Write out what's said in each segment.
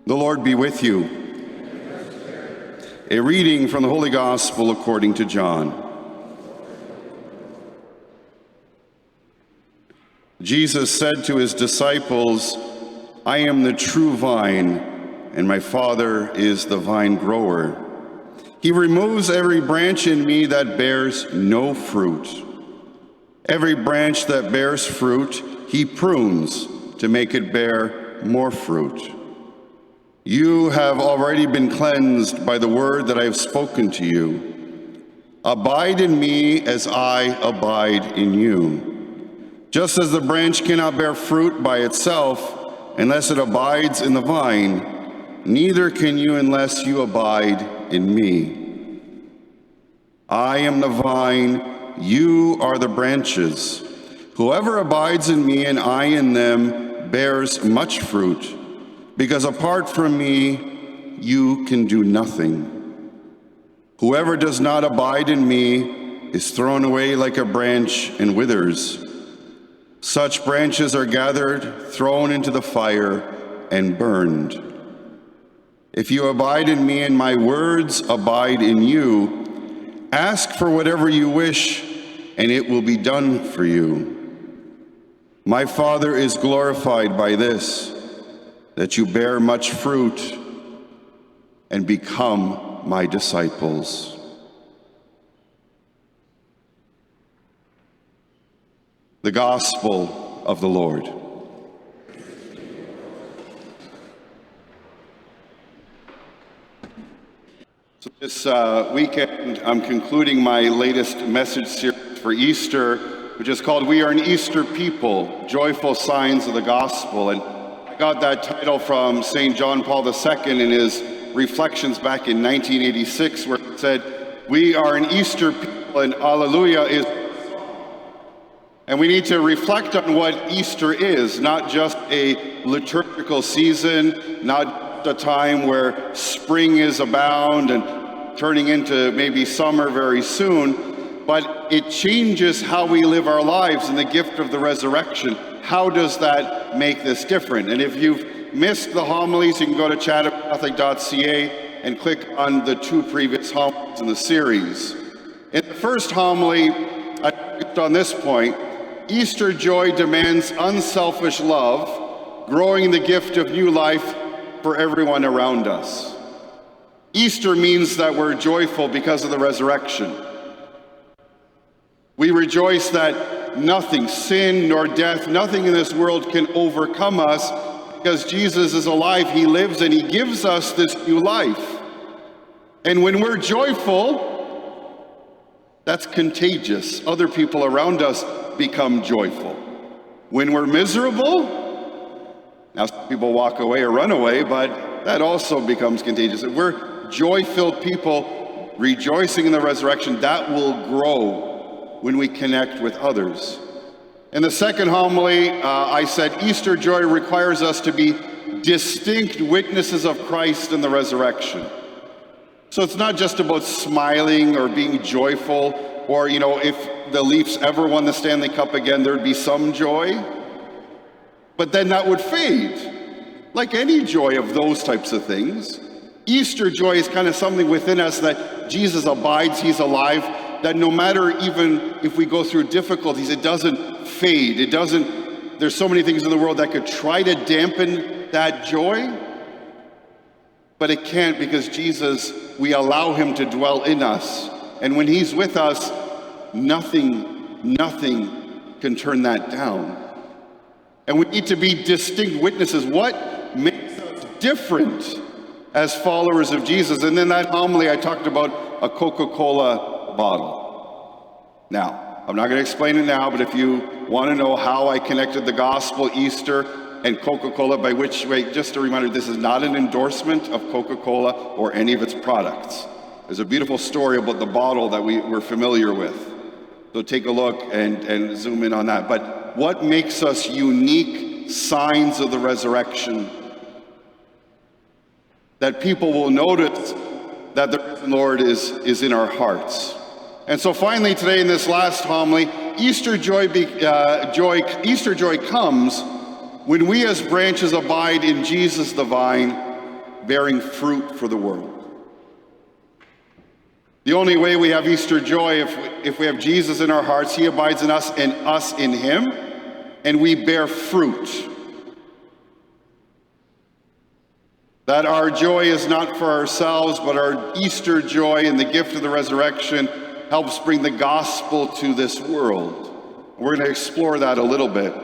The Lord be with you. A reading from the Holy Gospel according to John. Jesus said to his disciples, "I am the true vine, and my Father is the vine grower. He removes every branch in me that bears no fruit. Every branch that bears fruit, he prunes to make it bear more fruit. You have already been cleansed by the word that I have spoken to you. Abide in me as I abide in you. Just as the branch cannot bear fruit by itself unless it abides in the vine, neither can you unless you abide in me. I am the vine, you are the branches. Whoever abides in me and I in them bears much fruit, because apart from me, you can do nothing. Whoever does not abide in me is thrown away like a branch and withers. Such branches are gathered, thrown into the fire, and burned. If you abide in me and my words abide in you, ask for whatever you wish, and it will be done for you. My Father is glorified by this, that you bear much fruit and become my disciples." The Gospel of the Lord. So this weekend, I'm concluding my latest message series for Easter, which is called "We Are an Easter People, Joyful Signs of the Gospel." And I got that title from St. John Paul II in his reflections back in 1986, where he said, "We are an Easter people, and Alleluia is..." And we need to reflect on what Easter is, not just a liturgical season, not a time where spring is abound and turning into maybe summer very soon, but it changes how we live our lives in the gift of the resurrection. How does that make this different? And if you've missed the homilies, you can go to chathamcatholic.ca and click on the two previous homilies in the series. In the first homily, I touched on this point: Easter joy demands unselfish love, growing the gift of new life for everyone around us. Easter means that we're joyful because of the resurrection. We rejoice that nothing, sin nor death, nothing in this world can overcome us, because Jesus is alive, he lives, and he gives us this new life. And when we're joyful, that's contagious. Other people around us become joyful. When we're miserable, now some people walk away or run away, but that also becomes contagious. If we're joy-filled people rejoicing in the resurrection, that will grow when we connect with others. In the second homily, I said Easter joy requires us to be distinct witnesses of Christ and the resurrection. So it's not just about smiling or being joyful, or, if the Leafs ever won the Stanley Cup again, there'd be some joy. But then that would fade, like any joy of those types of things. Easter joy is kind of something within us that Jesus abides, he's alive, that no matter even if we go through difficulties, it doesn't fade. There's so many things in the world that could try to dampen that joy, but it can't, because Jesus, we allow him to dwell in us. And when he's with us, nothing can turn that down. And we need to be distinct witnesses. What makes us different as followers of Jesus? And in that homily, I talked about a Coca-Cola bottle. Now, I'm not going to explain it now, but if you want to know how I connected the gospel, Easter, and Coca-Cola, by which way, just a reminder, this is not an endorsement of Coca-Cola or any of its products. There's a beautiful story about the bottle that we're familiar with. So take a look and zoom in on that. But what makes us unique signs of the resurrection? That people will notice that the risen Lord is in our hearts. And so finally today in this last homily, Easter joy comes when we as branches abide in Jesus the vine bearing fruit for the world. The only way we have Easter joy if we have Jesus in our hearts, he abides in us and us in him, and we bear fruit. That our joy is not for ourselves, but our Easter joy and the gift of the resurrection helps bring the gospel to this world. We're going to explore that a little bit.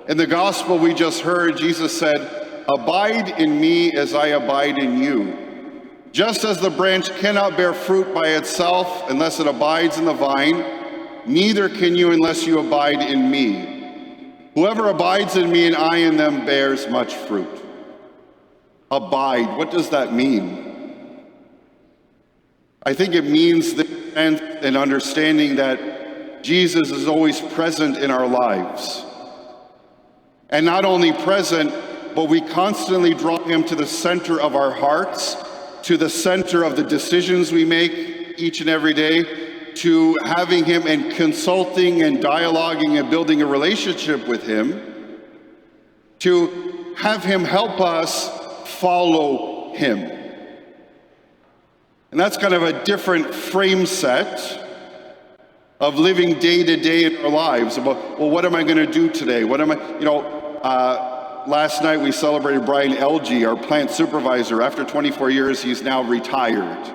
In the gospel we just heard, Jesus said, "Abide in me as I abide in you. Just as the branch cannot bear fruit by itself unless it abides in the vine, neither can you unless you abide in me. Whoever abides in me and I in them bears much fruit." Abide, what does that mean? I think it means the sense and understanding that Jesus is always present in our lives. And not only present, but we constantly draw him to the center of our hearts, to the center of the decisions we make each and every day, to having him and consulting and dialoguing and building a relationship with him, to have him help us follow him. And that's kind of a different frame set of living day to day in our lives about, well, what am I going to do today? What am I, last night we celebrated Brian Elgie, our plant supervisor. After 24 years, he's now retired.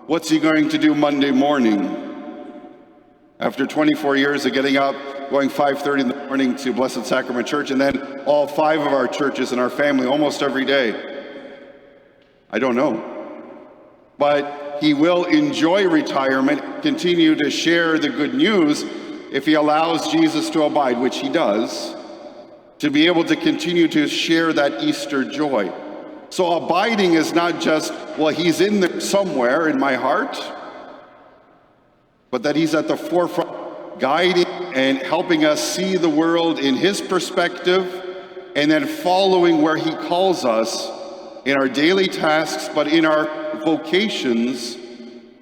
What's he going to do Monday morning? After 24 years of getting up, going 5:30 in the morning to Blessed Sacrament Church, and then all 5 of our churches in our family almost every day. I don't know. But he will enjoy retirement, continue to share the good news if he allows Jesus to abide, which he does, to be able to continue to share that Easter joy. So abiding is not just, well, he's in there somewhere in my heart, but that he's at the forefront, guiding and helping us see the world in his perspective, and then following where he calls us in our daily tasks, but in our vocations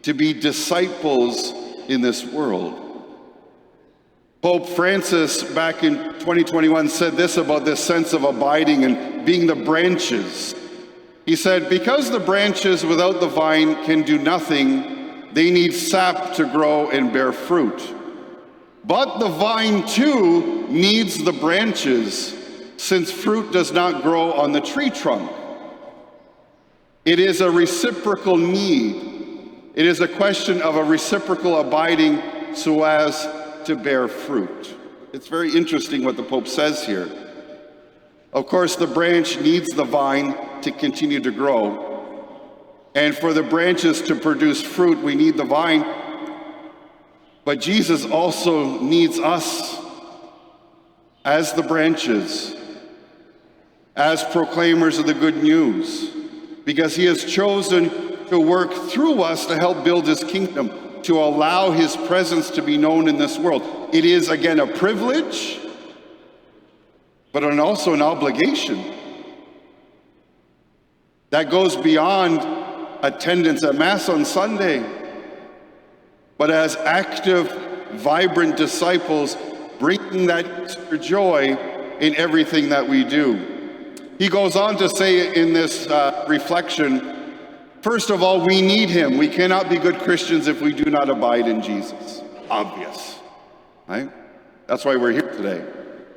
to be disciples in this world. Pope Francis back in 2021 said this about this sense of abiding and being the branches. He said, "Because the branches without the vine can do nothing, they need sap to grow and bear fruit. But the vine too needs the branches, since fruit does not grow on the tree trunk. It is a reciprocal need. It is a question of a reciprocal abiding so as to bear fruit." It's very interesting what the Pope says here. Of course, the branch needs the vine to continue to grow. And for the branches to produce fruit, we need the vine. But Jesus also needs us as the branches, as proclaimers of the good news, because he has chosen to work through us to help build his kingdom, to allow his presence to be known in this world. It is, again, a privilege, but also an obligation that goes beyond attendance at Mass on Sunday, but as active, vibrant disciples, bringing that Easter joy in everything that we do. He goes on to say in this reflection, first of all, we need him. We cannot be good Christians if we do not abide in Jesus. Obvious, right? That's why we're here today.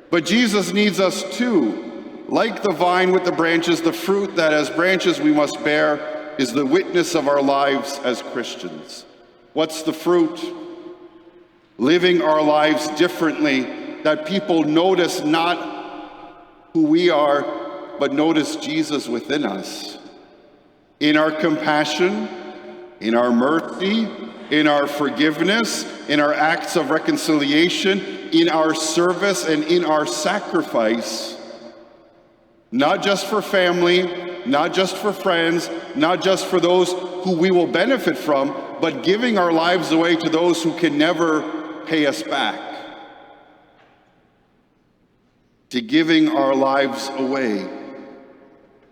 But Jesus needs us too. Like the vine with the branches, the fruit that as branches we must bear is the witness of our lives as Christians. What's the fruit? Living our lives differently, that people notice not who we are, but notice Jesus within us. In our compassion, in our mercy, in our forgiveness, in our acts of reconciliation, in our service, and in our sacrifice. Not just for family, not just for friends, not just for those who we will benefit from, but giving our lives away to those who can never pay us back. To giving our lives away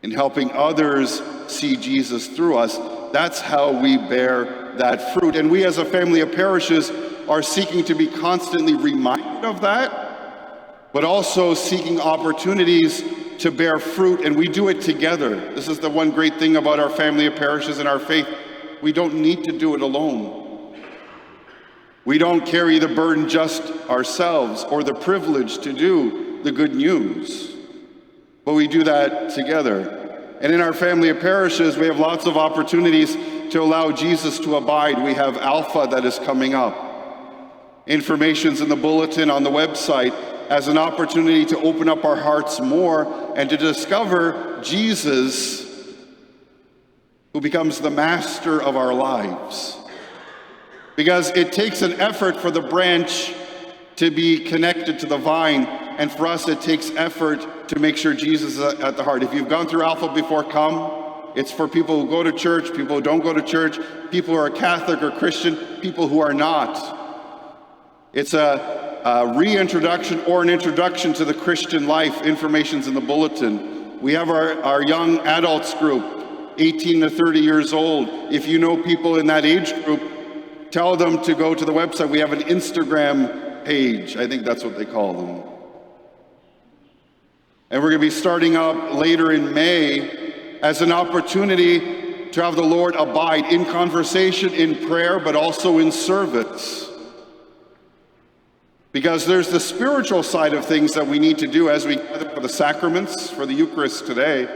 and helping others see Jesus through us. That's how we bear that fruit. And we as a family of parishes are seeking to be constantly reminded of that, but also seeking opportunities to bear fruit, and we do it together. This is the one great thing about our family of parishes and our faith. We don't need to do it alone. We don't carry the burden just ourselves or the privilege to do the good news, but we do that together. And in our family of parishes, we have lots of opportunities to allow Jesus to abide. We have Alpha that is coming up. Information's in the bulletin on the website as an opportunity to open up our hearts more and to discover Jesus, who becomes the master of our lives. Because it takes an effort for the branch to be connected to the vine, and for us it takes effort to make sure Jesus is at the heart. If you've gone through Alpha before, come. It's for people who go to church, people who don't go to church, people who are Catholic or Christian, people who are not. It's a reintroduction or an introduction to the Christian life. Information's in the bulletin. We have our young adults group, 18 to 30 years old. If you know people in that age group, tell them to go to the website. We have an Instagram page. I think that's what they call them. And we're going to be starting up later in May as an opportunity to have the Lord abide in conversation, in prayer, but also in service. Because there's the spiritual side of things that we need to do as we gather for the sacraments, for the Eucharist today.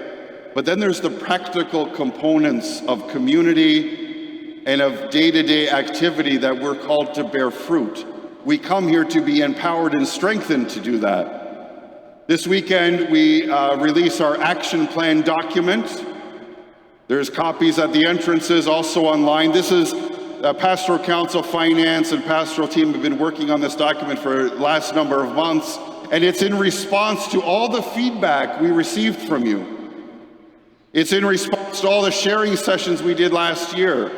But then there's the practical components of community and of day-to-day activity that we're called to bear fruit. We come here to be empowered and strengthened to do that. This weekend, we release our action plan document. There's copies at the entrances, also online. This is Pastoral Council, Finance, and Pastoral team have been working on this document for the last number of months, and it's in response to all the feedback we received from you. It's in response to all the sharing sessions we did last year.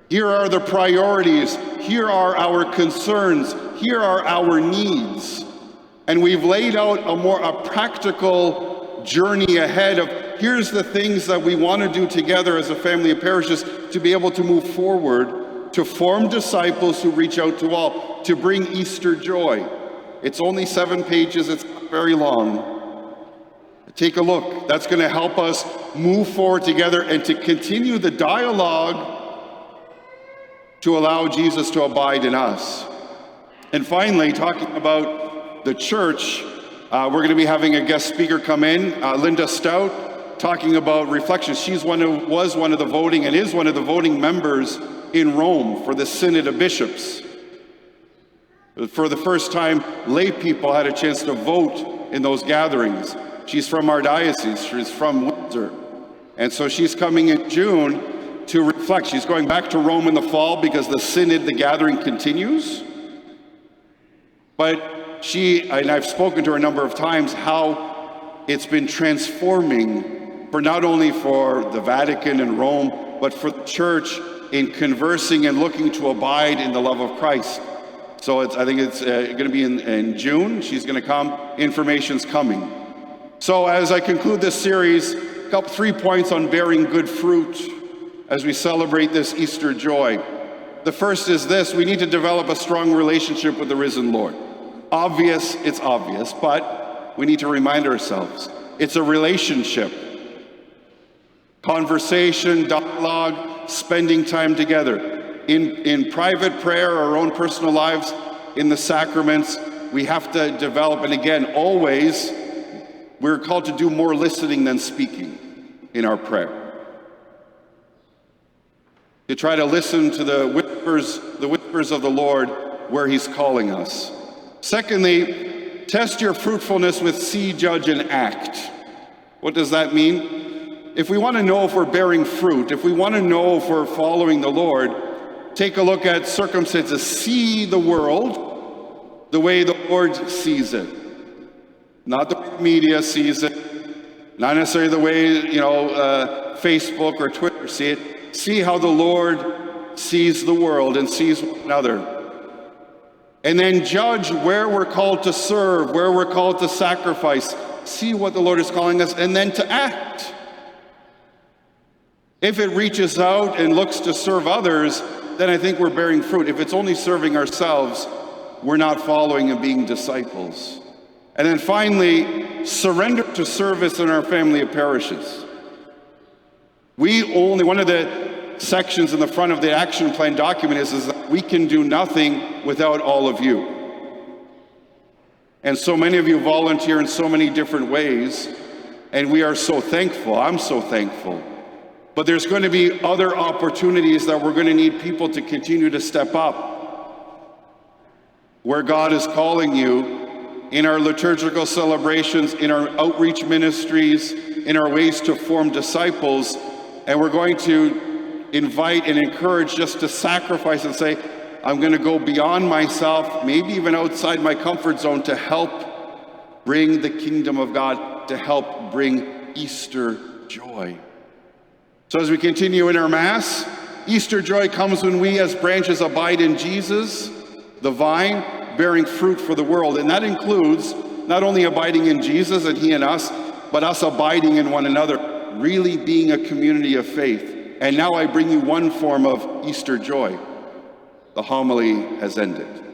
Here are the priorities. Here are our concerns. Here are our needs. And we've laid out a practical journey ahead of here's the things that we want to do together as a family of parishes to be able to move forward, to form disciples who reach out to all, to bring Easter joy. It's only 7 pages, it's not very long. Take a look. That's going to help us move forward together and to continue the dialogue to allow Jesus to abide in us. And finally, talking about the church, we're going to be having a guest speaker come in, Linda Stout, talking about reflections. She's was one of the voting and is one of the voting members in Rome for the Synod of Bishops. For the first time, lay people had a chance to vote in those gatherings. She's from our diocese. She's from Windsor. And so she's coming in June to reflect. She's going back to Rome in the fall because the Synod, the gathering continues. But and I've spoken to her a number of times, how it's been transforming for not only for the Vatican and Rome, but for the church in conversing and looking to abide in the love of Christ. So I think it's going to be in June. She's going to come. Information's coming. So as I conclude this series, 3 points on bearing good fruit as we celebrate this Easter joy. The first is this: we need to develop a strong relationship with the risen Lord. It's obvious, but we need to remind ourselves. It's a relationship. Conversation, dialogue, spending time together. In private prayer, our own personal lives, in the sacraments, we have to develop, and again, always, we're called to do more listening than speaking in our prayer. To try to listen to the whispers of the Lord where He's calling us. Secondly, test your fruitfulness with see, judge, and act. What does that mean? If we want to know if we're bearing fruit, if we want to know if we're following the Lord, take a look at circumstances. See the world the way the Lord sees it. Not the way the media sees it, not necessarily the way, Facebook or Twitter see it. See how the Lord sees the world and sees one another. And then judge where we're called to serve, where we're called to sacrifice. See what the Lord is calling us, and then to act. If it reaches out and looks to serve others, then I think we're bearing fruit. If it's only serving ourselves, we're not following and being disciples. And then finally, surrender to service in our family of parishes. One of the sections in the front of the action plan document is that we can do nothing without all of you. And so many of you volunteer in so many different ways, and we are so thankful. I'm so thankful. But there's going to be other opportunities that we're going to need people to continue to step up. Where God is calling you in our liturgical celebrations, in our outreach ministries, in our ways to form disciples, and we're going to invite and encourage just to sacrifice and say, I'm going to go beyond myself, maybe even outside my comfort zone, to help bring the kingdom of God, to help bring Easter joy. So as we continue in our Mass, Easter joy comes when we as branches abide in Jesus, the vine, bearing fruit for the world. And that includes not only abiding in Jesus and He in us, but us abiding in one another, really being a community of faith. And now I bring you one form of Easter joy. The homily has ended.